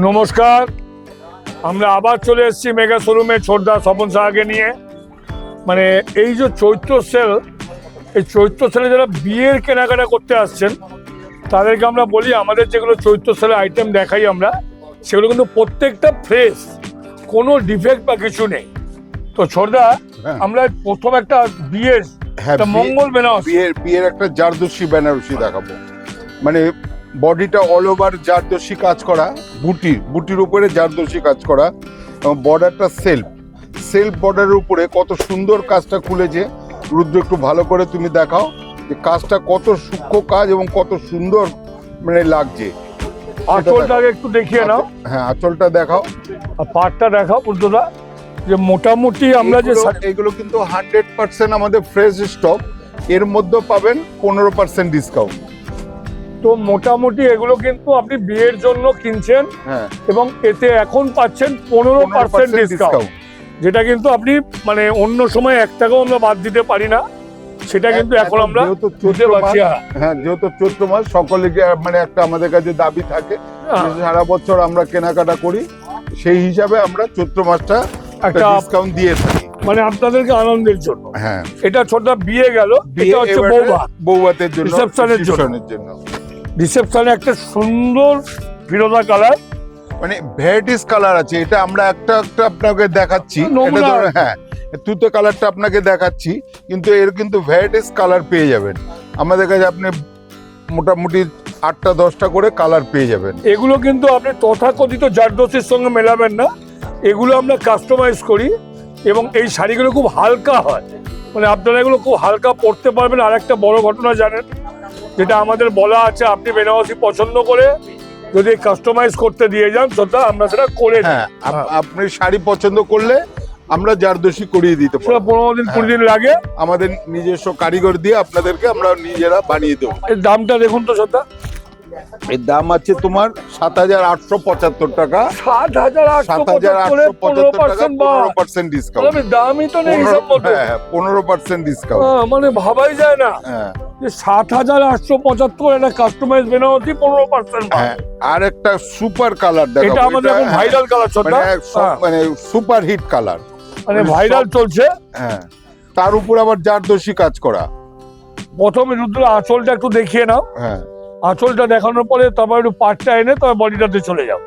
নমস্কার, আমরা আবার চলে এসেছি মেগা শোরুমে ছোটদা স্বপন সাহাকে নিয়ে। মানে এই যে চৈত্র সেল, এই চৈত্র সেলে যারা বিয়ের কেনাকাটা করতে আসছেন তাদেরকে আমরা বলি আমাদের যেগুলো চৈত্র সেলের আইটেম দেখাই আমরা, সেগুলো কিন্তু প্রত্যেকটা ফ্রেশ, কোনো ডিফেক্ট বা কিছু নেই। তো ছোটদা, আমরা প্রথম একটা বিয়ের মঙ্গল বেনারসি, বিয়ের একটা জারদোসি বেনারসি দেখাবো। মানে বডিটা অল ওভার জারদোসি কাজ করা, বুটির উপরে জারদোসি কাজ করা, এবং বর্ডারটা সেলফ বর্ডারের উপরে কত সুন্দর কাজটা খুলেছে। রুদ্র, একটু ভালো করে তুমি দেখাও যে কাজটা কত সূক্ষ্ম কাজ এবং কত সুন্দর মানে লাগছে। আঁচলটাকে একটু দেখিয়ে নাও। হ্যাঁ, আঁচলটা দেখাও আর পাটটা দেখাও পুরোটা, যে মোটামুটি আমরা যে এগুলো কিন্তু 100% আমাদের ফ্রেশ স্টক। এর মধ্যে পাবেন 15% ডিসকাউন্ট। তো মোটামুটি এগুলো কিন্তু আপনি বিয়ের জন্য কিনছেন, হ্যাঁ, এবং এতে এখন পাচ্ছেন 15% ডিসকাউন্ট, যেটা কিন্তু আপনি মানে অন্য সময় 1 টাকাও আমরা বাদ দিতে পারি না, সেটা কিন্তু এখন আমরা দিতে পারছি। হ্যাঁ, যেহেতু চৈত্র মাস সকলে মানে একটা আমাদের কাছে দাবি থাকে, সারা বছর আমরা কেনাকাটা করি, সেই হিসাবে আমরা চৈত্র মাসটা একটা ডিসকাউন্ট দিয়ে থাকি, মানে আপনাদেরকে আনন্দের জন্য। হ্যাঁ, এটা ছোটদা বিয়ে গেল, এটা হচ্ছে বৌভাতের জন্য, রিসেপশনের জন্য। রিসেপশনে একটা সুন্দর ফিরোজা কালার, মানে ভ্যারাইটিস কালার আছে। এটা আমরা একটা আপনাকে দেখাচ্ছি, হ্যাঁ তুতে কালারটা আপনাকে দেখাচ্ছি, কিন্তু এর কিন্তু ভ্যারাইটিস কালার পেয়ে যাবেন আমাদের কাছে। আপনি মোটামুটি 8টা-10টা করে কালার পেয়ে যাবেন। এগুলো কিন্তু আপনি তথাকথিত জারদোসির সঙ্গে মেলাবেন না, এগুলো আমরা কাস্টমাইজ করি, এবং এই শাড়িগুলো খুব হালকা হয়, মানে আপনারা এগুলো খুব হালকা পরতে পারবেন। আর একটা বড় ঘটনা জানেন, যেটা আমাদের বলা আছে, আপনি বেনারসি পছন্দ করে যদি কাস্টমাইজ করতে দিয়ে যান সেটা আমরা সেটা করে দিই। হ্যাঁ, আপনি শাড়ি পছন্দ করলে আমরা জারদোসি করিয়ে দিতে পারি। 15 দিন 20 দিন লাগে, আমাদের নিজস্ব কারিগর দিয়ে আপনাদেরকে আমরা নিজেরা বানিয়ে দেবো। এর দামটা দেখুন তো শ্রদ্ধা। এর দাম আছে তোমার 7,875 টাকা। 15% ডিসকাউন্ট। দামই তো নেই হিসাব মতো। হ্যাঁ, 15% ডিসকাউন্ট। মানে ভাবাই যায় না যে 7,875 একটা কাস্টমাইজ বেনারসি 15%। হ্যাঁ, আর একটা সুপার কালার দেখো, এটা আমাদের এখন ভাইরাল কালার শ্রদ্ধা, মানে সুপার হিট কালার, মানে ভাইরাল চলছে। হ্যাঁ, তার উপর আবার জারদোসি কাজ করা। প্রথমে রুদ্র আঁচলটা একটু দেখিয়ে নাও। হ্যাঁ, আঁচলটা দেখানোর পরে তারপর একটু পাটটা এনে তবে বডিটাতে চলে যাও।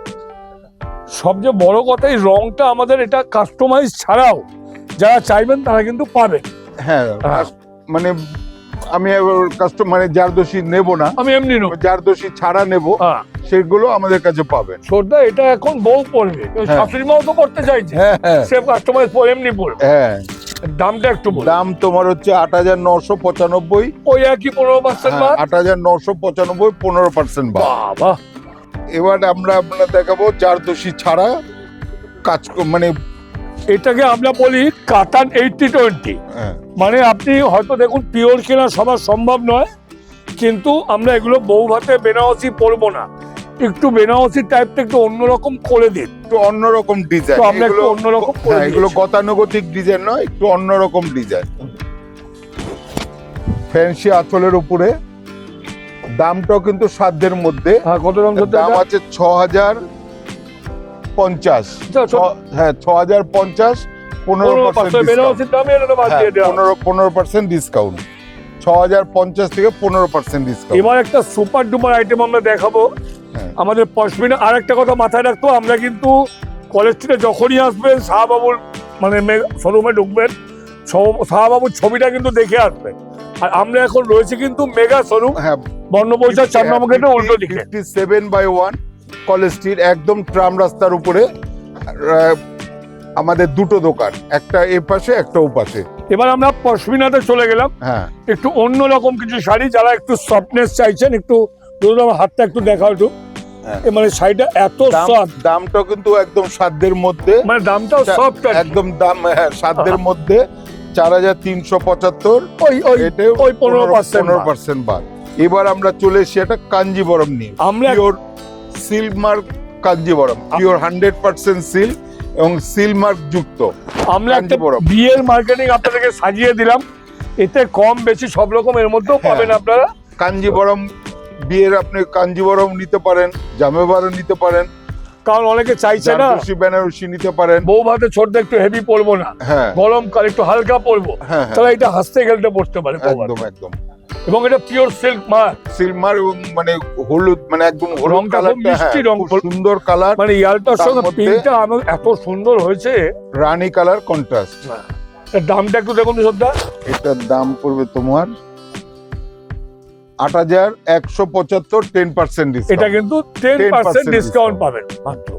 সবচেয়ে বড় কথা, এই রংটা আমাদের এটা কাস্টমাইজ ছাড়াও যারা চাইবেন তারা কিন্তু পাবেন। হ্যাঁ, মানে আমি মানে জারদোসি নেব না, আমি এমনি নেব, জারদোসি ছাড়া নেব, সেগুলো আমাদের কাছে পাবেন। শ্রদ্ধা, এটা এখন বউ পড়বে, শাশুড়ি মাও তো করতে চাইছে, সে কাস্টমাইজ এমনি পড়বে। হ্যাঁ, দামটা একটু বল। দাম তোমার হচ্ছে 8,995। ওই একই 15%। 8,995, 15% বাবা। এবার আমরা আপনার দেখাবো জারদোসি ছাড়া কাজ, মানে এটাকে আমরা বলি কাতান 80-20। মানে আপনি হয়তো দেখুন পিওর কেনা সবার সম্ভব নয়, কিন্তু আমরা এগুলো বউ ভাতে বেনারসি পরবো না, একটু বেনারসি টাইপটা একটু অন্যরকম করে দিন, একটু অন্যরকম ডিজাইন। আমরা একটু অন্যরকম করে দিই। এগুলো গতানুগতিক ডিজাইন নয়, একটু অন্যরকম ডিজাইন। ফ্যান্সি আঁচলের উপরে, দামটাও কিন্তু সাধ্যের মধ্যে। কত দাম আছে 6,050। হ্যাঁ, 6,050, 15% ডিসকাউন্ট। 6,050 থেকে 15% ডিসকাউন্ট। এবার একটা সুপার ডুপার আইটেম আমরা দেখাবো, আমাদের পশমিনা। আর একটা কথা মাথায় রাখতো, আমরা কিন্তু কলেজ স্ট্রিটে যখনই আসবেন শাহবাবুর মানে শোরুমে ঢুকবেন, শাহবাবুর ছবিটা কিন্তু দেখে আসবেন। আর আমরা এখন রয়েছে কিন্তু মেগা শোরুম, হ্যাঁ, বর্ণপরিচয় 4 নম্বর গেটে উল্টো দিকে, 57/1 কলেজ স্ট্রিট, একদম ট্রাম রাস্তার উপরে। আমাদের দুটো দোকান, একটা এ পাশে একটা ও পাশে। এবার আমরা পশমিনাতে চলে গেলাম। হ্যাঁ, একটু অন্যরকম কিছু শাড়ি, যারা একটু সফটনেস চাইছেন, একটু আমার হাতটা একটু দেখাও একটু। মানে শাড়িটা এত সফট, দামটা কিন্তু একদম সাধ্যের মধ্যে, মানে দামটাও সফট একদম দাম, হ্যাঁ সাধ্যের মধ্যে। 4,375, ওই 15% বাদ। এবার আমরা চলে এসেছি একটা কাঞ্জিবরম নিয়ে। আমরা pure silk mark Kanjeevaram, pure 100% silk এবং সিল্ক মার্ক যুক্ত। আমরা একটা বিয়ের মার্কেটিং আপনাদেরকে সাজিয়ে দিলাম, এতে কম বেশি সব রকম এর মধ্যেও পাবেন আপনারা। কাঞ্জিবরম বিয়ের আপনি কাঞ্জিবরম নিতে পারেন, জামেবারও নিতে পারেন, কারণ অনেকে চাইছে না জারদোসি বেনারসি নিতে পারেন। বউ ভাতে ছোটটা একটু হেভি পরবো না, হ্যাঁ গরমকাল একটু হালকা পরবো, হ্যাঁ হ্যাঁ তাহলে এটা হাসতে গেলতে পড়তে পারে বউ ভাতে। একদম একদম এবং এটা পিওর সিল্ক মার্ক, সিলমার এবং মানে হলুদ, মানে একদম হলুদ রংটা খুব কালারটা, মিষ্টি হ্যাঁ রং, খুব সুন্দর কালার, মানে ইয়ালটার তার সঙ্গে মধ্যে- পিঙ্কটা আমার এত সুন্দর হয়েছে। রানী কালার কন্ট্রাস্ট। এর দামটা একটু দেখুন তো শ্রদ্ধা। এটার দাম পড়বে তোমার ৮,১৭৫ 10% এটা ডিসকাউন্ট। কিন্তু 10% ডিসকাউন্ট পাবেন মাত্র।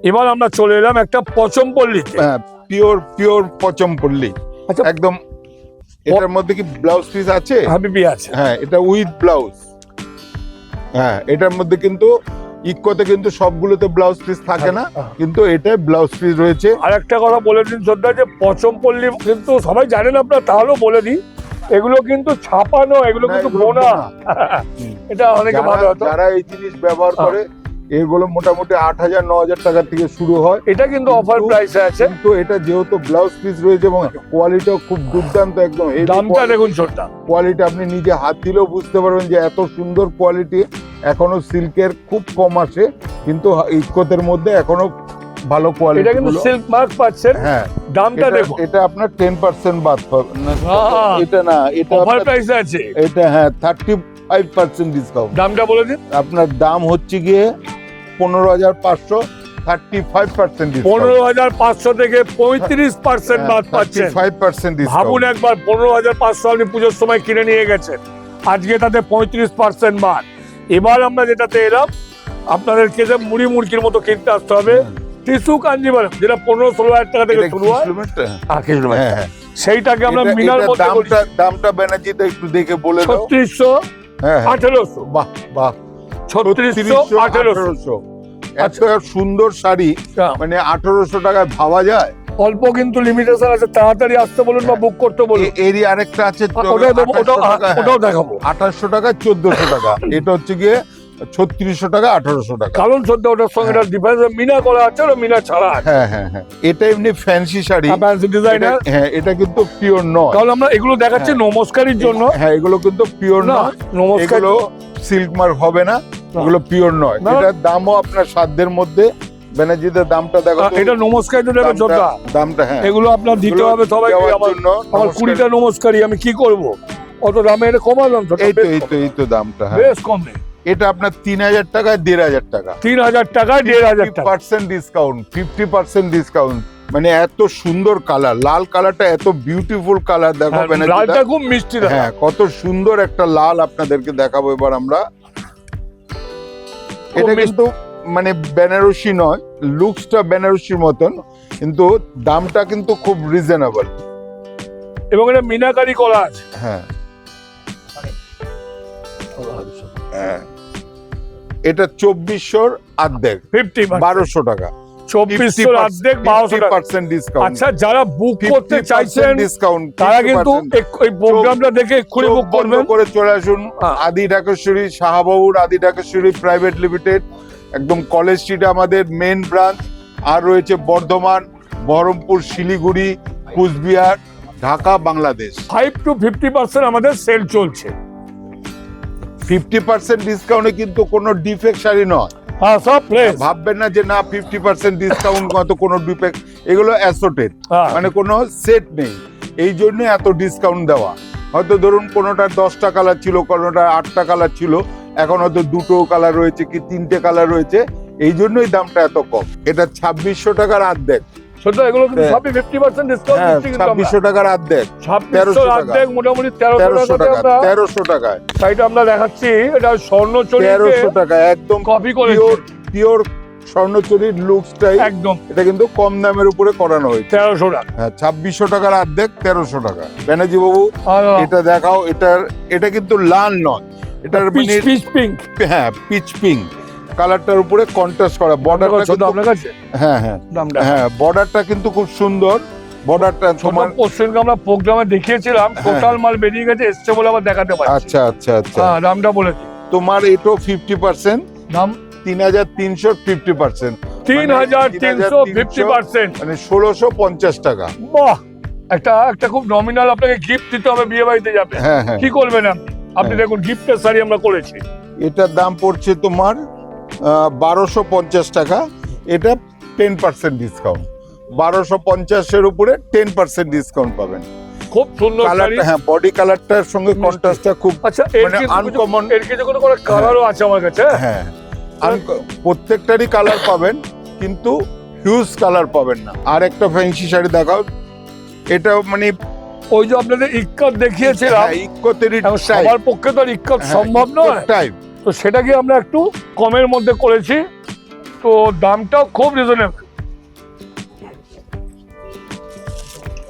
এবার আমরা চলে এলাম একটা পচমপল্লিতে। হ্যাঁ পিওর পচমপল্লি আচ্ছা, একদম। এটার মধ্যে কি ব্লাউজ পিস আছে? হাবিবি আছে। হ্যাঁ এটা উইথ ব্লাউজ। হ্যাঁ এটার মধ্যে কিন্তু ইকোতে কিন্তু সবগুলোতে ব্লাউজ পিস থাকে না, কিন্তু এটাই ব্লাউজ পিস রয়েছে। আর একটা কথা বলে দিন শ্রদ্ধা, যে পচমপল্লি কিন্তু সবাই জানেন আপনারা, তাহলেও বলে দিই, এগুলো কিন্তু ছাপানো, এগুলো না, কিন্তু এগুলো বোনা। হুম। এটা অনেকে ভালো হতো। যারা এই জিনিস ব্যবহার করে এগুলো মোটামুটি ৮,০০০-৯,০০০ টাকা থেকে শুরু হয়, এটা কিন্তু অফার প্রাইসে আছে। কিন্তু এটা যেহেতু ব্লাউজ পিস রয়েছে এবং কোয়ালিটিও খুব দুর্দান্ত, একদম দামটা দেখুন শ্রদ্ধা। কোয়ালিটি আপনি নিজে হাত দিলেও বুঝতে পারবেন যে এত সুন্দর কোয়ালিটি। এখনো সিল্কের খুব কম আসে, কিন্তু ইকোতের মধ্যে এখনো ভালো কোয়ালিটি। এটা কিন্তু সিল্ক মার্ক পাচ্ছেন। হ্যাঁ দামটা দেখুন, এটা আপনার 10% বাদ পাবেন না, হ্যাঁ। এটা না, এটা অফার আপনার- প্রাইসে আছে। এটা হ্যাঁ 35% ডিসকাউন্ট। দামটা বলে দিন। আপনার দাম হচ্ছে গিয়ে 15,500, 35% ডিসকাউন্ট। 15,500 থেকে 35% বাদ পাচ্ছেন। 35% ডিসকাউন্ট। ভাবুন একবার, 15,500 আপনি পুজোর সময় কিনে নিয়ে গেছেন, আজকে তাতে 35% বাদ। এবার আমরা যেটাতে এলাম, আপনাদেরকে যে মুড়ি মুড়কির মতো কিনতে আসতে হবে, টিসু কাঞ্জিভারাম, যেটা 15-16 হাজার টাকা থেকে শুরু হয়। হ্যাঁ হ্যাঁ সেইটাকে আমরা এটা- মিনার এটার মধ্যে বলি দামটা ব্যানার্জিতে একটু দেখে বলে দাও। 3600, হ্যাঁ হ্যাঁ 1800, বাহ বাহ 3600, 1800। 1800 এত সুন্দর শাড়ি, মানে 1800 টাকায় ভাবা যায়? অল্প কিন্তু লিমিটেশন আছে, তাড়াতাড়ি আসতে বলুন বা বুক করতে বলুন। এরই আরেকটা আছে, ওটাও দেবো, 2800 টাকা, ওটাও দেখাবো। 2800 টাকা, 1400 টাকা। এটা হচ্ছে গিয়ে 3600 টাকা, 1800 টাকা। কারণ সদ্য ওটার সঙ্গে ডিফারেন্স, মিনা করা আছে আর মিনা ছাড়া আছে। হ্যাঁ হ্যাঁ হ্যাঁ এটা এমনি ফ্যান্সি শাড়ি, ডিজাইনার। হ্যাঁ এটা কিন্তু পিওর নয়। কারণ আমরা এগুলো দেখাচ্ছি নমস্কারের জন্য। হ্যাঁ এগুলো কিন্তু পিওর না, নয়, নমস্কার এগুলো সিল্ক মার্ক হবে না, এগুলো পিওর নয়। না। এটার দামও আপনার সাধ্যের মধ্যে। ব্যানার্জিতে দামটা দেখো তো, এটা নমস্কার তো দেবে যোদ্ধা। দামটা হ্যাঁ এগুলো আপনার দিতে হবে সবাইকে। দেওয়ার আমার জন্য আমার নমস্কার। 20টা নমস্কারই, আমি কি করব? অত দামে এটা কমালাম তো, এই তো দামটা। হ্যাঁ বেশ কমে। এটা আপনার 3,000 টাকায় 1,500 টাকা, 3,000 টাকায় 1,500 টাকা। 50% ডিসকাউন্ট, 50% ডিসকাউন্ট। মানে এত সুন্দর কালার, লাল কালারটা এত বিউটিফুল কালার। দেখো হ্যাঁ, ব্যানার্জিটা, লালটা খুব মিষ্টি দেখা। হ্যাঁ কত সুন্দর একটা লাল আপনাদেরকে দেখাবো এবার আমরা। এটা মিষ্টি। কিন্তু মানে বেনারসি নয়, লুকসটা বেনারসির মতন, কিন্তু দামটা কিন্তু খুব রিজনেবল। এবং এটা মিনাকারি করা আছে। হ্যাঁ হ্যাঁ এটা 2400 অর্ধেক, 1200 টাকা। 2400 অর্ধেক, 1200 টাকা। 50% ডিসকাউন্ট। আচ্ছা, যারা বুক করতে চাইছেন ডিসকাউন্ট, তারা কিন্তু এই প্রোগ্রামটা দেখে এক্ষুনি বুক বন্ধ করবেন। করে চলে আসুন হ্যাঁ। আদি ঢাকেশ্বরী, শাহবাবুর আদি ঢাকেশ্বরী প্রাইভেট লিমিটেড, একদম কলেজ স্ট্রিটে আমাদের মেন ব্রাঞ্চ। আর রয়েছে বর্ধমান, বহরমপুর, শিলিগুড়ি, কুচবিহার, ঢাকা, বাংলাদেশ। 5 to 50% আমাদের সেল চলছে। 50% ডিসকাউন্টে কিন্তু কোনো ডিফেক্ট শাড়ি নয়। হ্যাঁ, সব ফ্রেশ। ভাববেন না যে না 50% ডিসকাউন্ট কত কোনো ডিফেক্ট, এগুলো অ্যাসোটেড, হ্যাঁ। মানে কোনো সেট নেই, এই জন্য এত ডিসকাউন্ট দেওয়া। হয়তো ধরুন কোনোটার 10টা কালার ছিল, কোনোটার 8টা কালার ছিল, এখন হয়তো 2টো কালার রয়েছে কি 3টে কালার রয়েছে, এই জন্যই দামটা এত কম। এটা 2600 টাকার অর্ধেক। সত্যি এগুলো কিন্তু হ্যাঁ। সবই 50% ডিসকাউন্ট হ্যাঁ দিচ্ছি কিন্তু আমরা। 2600 টাকার অর্ধেক, 2600 টাকা। অর্ধেক, মোটামুটি 1300 1300 টাকা, টাকা। 1300 টাকায়, শাড়িটা আমরা দেখাচ্ছি, এটা স্বর্ণচরীকে 1300 টাকা, একদম কপি করেছে। পিওর স্বর্ণচরীর লুকসটাই। একদম এটা কিন্তু কম দামের উপরে করানো হয়েছে। 1300 টাকা। হ্যাঁ 2600 টাকার অর্ধেক, 1300 টাকা। ব্যানার্জি বাবু আর এটা দেখাও। এটা কিন্তু লাল নয়, এটার পিচ মানে পিচ পিঙ্ক। হ্যাঁ পিচ পিঙ্ক কালারটার উপরে কন্ট্রাস্ট করা। বর্ডারটা ছোট আপনার কাছে হ্যাঁ হ্যাঁ দামটা। হ্যাঁ বর্ডারটা কিন্তু খুব সুন্দর। বর্ডারটা তোমার পশ্চিমকে আমরা প্রোগ্রামে দেখিয়েছিলাম, টোটাল মাল বেরিয়ে গেছে, এসছে বলে আবার দেখাতে পারছি। আচ্ছা আচ্ছা আচ্ছা। হ্যাঁ, দামটা বলে দিই। তোমার এটাও 50%, দাম 3,300, 50%, 3,350%। মানে 1,650 টাকা। বাহ, একটা খুব নমিনাল আপনাকে গিফট দিতে হবে বিয়ে বাড়িতে যাবে। হ্যাঁ হ্যাঁ কি করবেন আপনি? আপনি হ্যাঁ। দেখুন গিফটের শাড়ি আমরা করেছি। এটার দাম পড়ছে তোমার 1250 টাকা। এটা 10% ডিসকাউন্ট, 1250-এর উপরে 10% ডিসকাউন্ট পাবেন। খুব সুন্দর শাড়ি। কালারটা, হ্যাঁ, বডি কালারটার সঙ্গে কন্ট্রাস্টটা খুব আচ্ছা, এর মানে কিন্তু আনকমন। এর কিছু কোনো কালারও আছে আমার কাছে। হ্যাঁ, প্রত্যেকটারই কালার পাবেন, কিন্তু হিউজ কালার পাবেন না। আর একটা ফ্যান্সি শাড়ি দেখাও। এটা মানে ওই যে আপনাদের ইক্কত দেখিয়েছিলাম, ইক্কতেরই এখন সবার পক্ষে তো আর ইক্কত সম্ভব নয়, টাইপ। তো সেটাকে আমরা একটু কমের মধ্যে করেছি। তো দামটাও খুব রিজনেবল,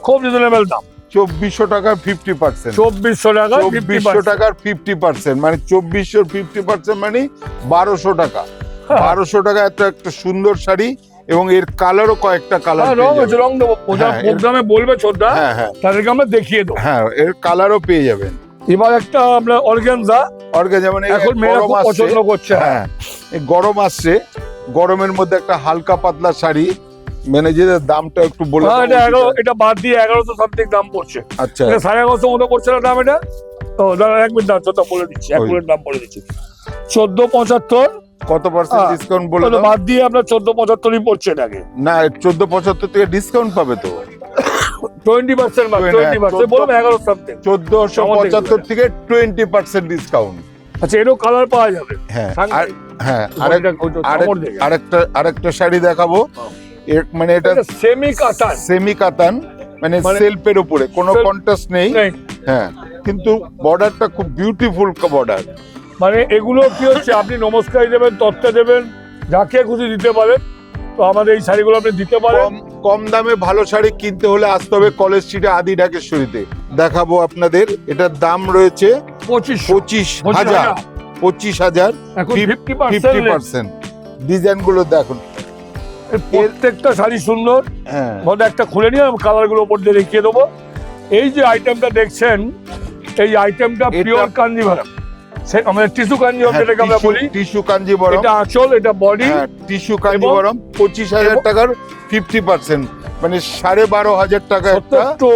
খুব রিজনেবল দাম। 2400 টাকার 50%। 2400 টাকা 2400 টাকার 50%, মানে 2400 50% মানে 1200 টাকা। 1200 টাকা এত একটা সুন্দর শাড়ি, এবং এর কালারও কয়েকটা কালার। রং আছে, রং দেবো। হ্যাঁ, প্রোগ্রামে বলবে ছোটদা, হ্যাঁ হ্যাঁ তাদেরকে আমরা দেখিয়ে দেবো। হ্যাঁ, এর কালারও পেয়ে যাবেন। এবার একটা আমরা অর্গানজা, যেমন এখন মেয়েরা খুব পছন্দ করছে। হ্যাঁ, এই গরম আসছে, গরমের মধ্যে একটা হালকা পাতলা শাড়ি, ম্যানেজারের দামটা একটু বলে হ্যাঁ, দাও। এটা বাদ দিয়ে 1100 সামথিং দাম পড়ছে। আচ্ছা, এটা 1150 মতো পড়ছে না দাম এটা। তো দাঁড়া, এক মিনিট দাম ছোটদা বলে দিচ্ছি, এক ওই। মিনিট দাম বলে দিচ্ছি। 1475 কত পার্সেন্ট ডিসকাউন্ট বলে দাও। বাদ দিয়ে আপনার 1475ই পড়ছে এটাকে। না, 1475 থেকে ডিসকাউন্ট পাবে তো। 20% মাত্র, 20% বলুন 1100 সামথিং। 1475 থেকে 20% ডিসকাউন্ট। আচ্ছা, এরও কালার পাওয়া যাবে। হ্যাঁ, সাংঘাতিক। হ্যাঁ, কাপড় দেখে। আরেকটা শাড়ি দেখাবো। মানে এটা সেমি কাতান সেমি কাতান, মানে সেলফের উপরে কোনো Self- কন্ট্রাস্ট নেই। নেই। হ্যাঁ, কিন্তু বর্ডারটা খুব বিউটিফুল বর্ডার। মানে এগুলো কি হচ্ছে, আপনি নমস্কার দেবেন, তত্ত্ব দেবেন, যাকে খুশি দিতে পারেন। তো আমাদের এই শাড়িগুলো আপনি দিতে পারেন। কম দামে ভালো শাড়ি কিনতে হলে আসতে হবে কলেজ স্ট্রিটে আদি ঢাকেশ্বরীতে। দেখাবো আপনাদের, এটার দাম রয়েছে 25,000। 25,000। এখন 50% ডিজাইন গুলো দেখুন, প্রত্যেকটা শাড়ি সুন্দর। হ্যাঁ মধ্যে একটা খুলে নিয়ে কালার গুলো ওপর দিয়ে দেখিয়ে দেবো। এই যে আইটেমটা দেখছেন, এই আইটেমটা এটা- পিওর কাঞ্জিভারাম, আমাদের টিস্যু কাঞ্জিভারাম যেটাকে আমরা বলি। টিস্যু কাঞ্জিবরম, এটা আঁচল, এটা বডি। টিস্যু কাঞ্জিবরম 25,000 টাকার 50%, মানে 12,500 টাকা একটা। একটু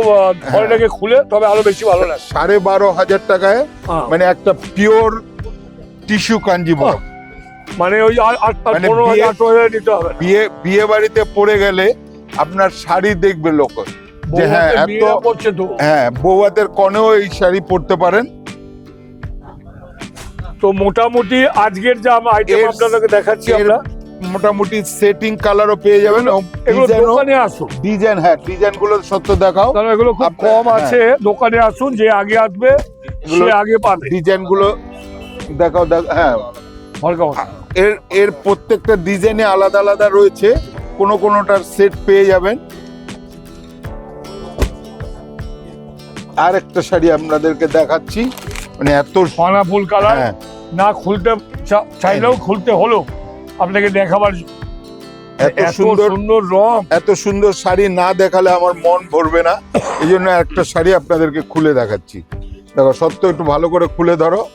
ঘরটাকে খুলে, তবে আরো বেশি ভালো লাগে। 12,500 টাকায় হ্যাঁ। মানে একটা পিওর টিস্যু কাঞ্জিবরম। মানে ওই 8,000 মানে 15,000 18,000 নিতে হবে না। বিয়ে বাড়িতে পরে গেলে আপনার শাড়ি দেখবে লোক, যে হ্যাঁ বউভাতে এত, মেয়েরা পড়ছে তো। হ্যাঁ, বৌভাতের কনেও এই শাড়ি পরতে পারেন। তো মোটামুটি আজকের যা আইটেম এর- আপনাদেরকে দেখাচ্ছি এর আমরা, মোটামুটি সেটিং কালারও পেয়ে যাবেন। এগুলো দোকানে আসুন। ডিজাইন, হ্যাঁ, ডিজাইন গুলো সত্য দেখাও। কারণ এগুলো খুব আপনার- কম হ্যাঁ। আছে, দোকানে আসুন, যে আগে আসবে এগুলো- সে আগে পাবে। ডিজাইন গুলো দেখাও, হ্যাঁ। হলকা কথা। এর প্রত্যেকটা ডিজাইনে আলাদা আলাদা রয়েছে, কোনোটার সেট পেয়ে যাবেন। আর একটা শাড়ি আপনাদেরকে দেখাচ্ছি, মানে এত পানা ফুল কালার, হ্যাঁ, না খুলতে চাইলেও খুলতে হলো আপনাকে দেখাবার জন্য। এত সুন্দর সুন্দর রং। এত সুন্দর শাড়ি না দেখালে আমার মন ভরবে না। এই জন্য একটা শাড়ি আপনাদেরকে খুলে দেখাচ্ছি। দেখো, সত্য একটু ভালো করে খুলে ধরো।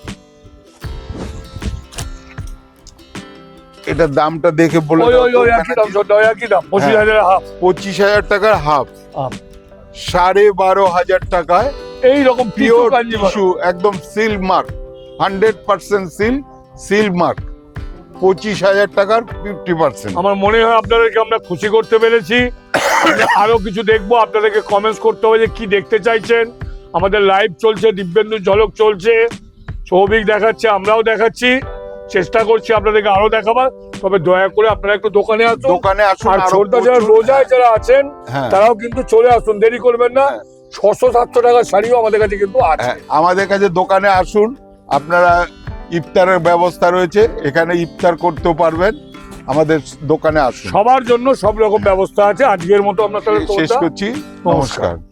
এটার দামটা দেখে বলে ওই দাও ওই তো। ওই একই দাম, ছোট একই দাম, 25,000 হাফ। 25,000 টাকার হাফ, 12,500 টাকায় এইরকম পিওর পিওর কাঞ্জিভারাম। টিস্যু, একদম সিল মার্ক, 100% সিল মার্ক, 25,000 টাকার 50%। আমার মনে হয় আপনাদেরকে আমরা খুশি করতে পেরেছি। আমরা আরো কিছু দেখবো, আপনাদেরকে কমেন্টস করতে হবে যে কি দেখতে চাইছেন। আমাদের লাইভ চলছে, দিব্যেন্দু ঝলক চলছে, সৌভিক দেখাচ্ছে, আমরাও দেখাচ্ছি, চেষ্টা করছি আপনাদেরকে আরো দেখাবার। তবে দয়া করে আপনারা একটু দোকানে আসুন। দোকানে আসুন। আর আরো ছোটদা যারা প্রচুর- রোজায় যারা আছেন, হ্যাঁ, তারাও কিন্তু চলে আসুন, দেরি করবেন না। 600-700 টাকার শাড়িও আমাদের কাছে কিন্তু আছে। হ্যাঁ, আমাদের কাছে দোকানে আসুন। আপনারা ইফতারের ব্যবস্থা রয়েছে, এখানে ইফতার করতেও পারবেন। আমাদের দোকানে আসুন। সবার জন্য সব রকম ব্যবস্থা আছে। আজকের মতো আমরা তাহলে শেষ করছি। নমস্কার।